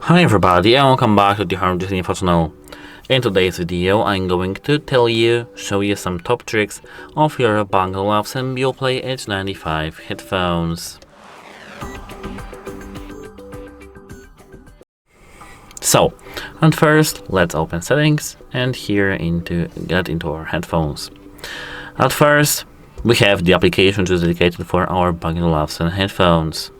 Hi everybody and welcome back to the HardReset.Info channel. In today's video I'm going to show you some top tricks of your BANG OLUFSEN Beoplay H95 headphones. So, and first let's open settings and get into our headphones. At first we have the application which is dedicated for our BANG OLUFSEN headphones.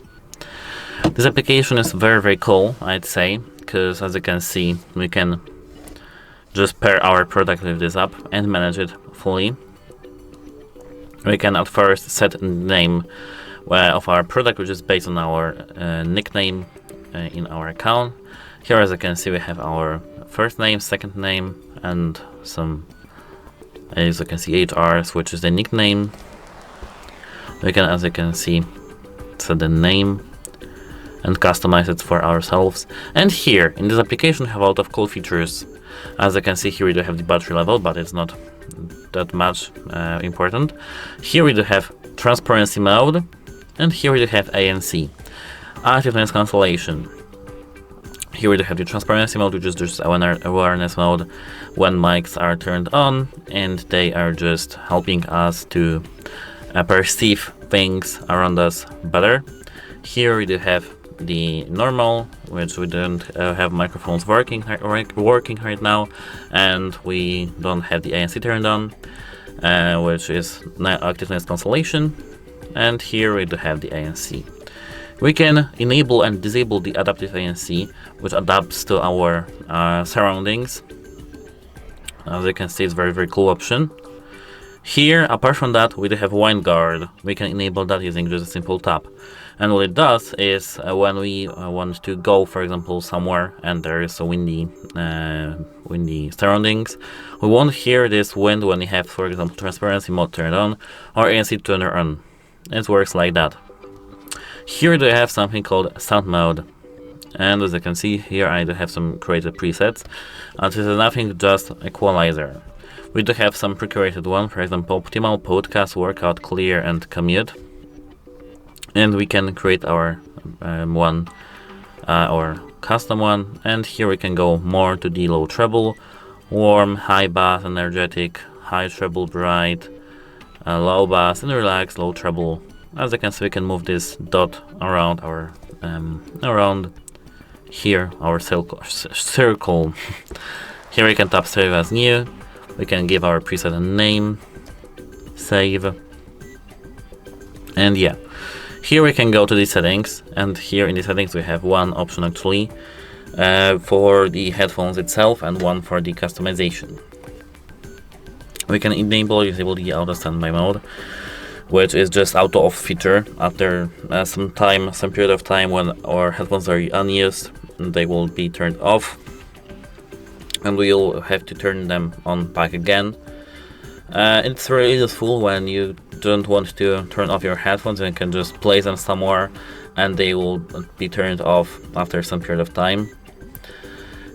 This application is very cool, I'd say, because as you can see we can just pair our product with this app and manage it fully. We can at first set the name of our product, which is based on our nickname in our account. Here, as you can see, we have our first name, second name, and some, as you can see, HRs, which is the nickname. We can, as you can see, set the name and customize it for ourselves. And here in this application we have a lot of cool features. As you can see, here we do have the battery level, but it's not that much important. Here we do have transparency mode, and here we do have ANC, active noise cancellation. Here we do have the transparency mode, which is just awareness mode when mics are turned on, and they are just helping us to perceive things around us better. Here we do have the normal, which we don't have microphones working right now, and we don't have the ANC turned on, which is active noise cancellation. And here we do have the ANC. We can enable and disable the adaptive ANC, which adapts to our surroundings. As you can see, it's very cool option. Here, apart from that, we do have wind guard. We can enable that using just a simple tap. And what it does is when we want to go, for example, somewhere and there is a windy surroundings, we won't hear this wind when we have, for example, transparency mode turned on or ANC turned on. It works like that. Here we do have something called sound mode. And as you can see here, I do have some created presets. This is nothing, just equalizer. We do have some pre-created one, for example, optimal, podcast, workout, clear, and commute. And we can create our our custom one. And here we can go more to the low treble, warm, high bass, energetic, high treble, bright, low bass, and relax, low treble. As you can see, we can move this dot around our around here, our circle. Here we can tap save as new. We can give our preset a name, save, and yeah. Here we can go to the settings, and here in the settings we have one option actually for the headphones itself and one for the customization. We can enable or disable the auto standby mode, which is just auto off feature. After some period of time when our headphones are unused, they will be turned off, and we'll have to turn them on back again. It's really useful when you don't want to turn off your headphones and can just place them somewhere and they will be turned off after some period of time.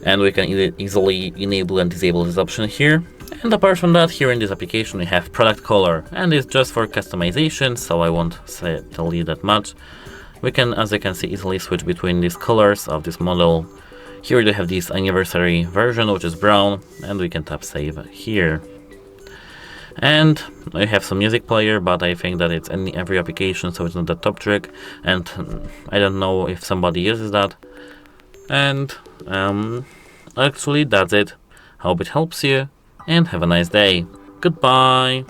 And we can easily enable and disable this option here. And apart from that, here in this application we have product color, and it's just for customization, so I won't tell you that much. We can, as you can see, easily switch between these colors of this model. Here we do have this anniversary version, which is brown, and we can tap save here. And I have some music player, but I think that it's in every application, so it's not the top trick, and I don't know if somebody uses that. And actually that's it. Hope it helps you, and have a nice day. Goodbye.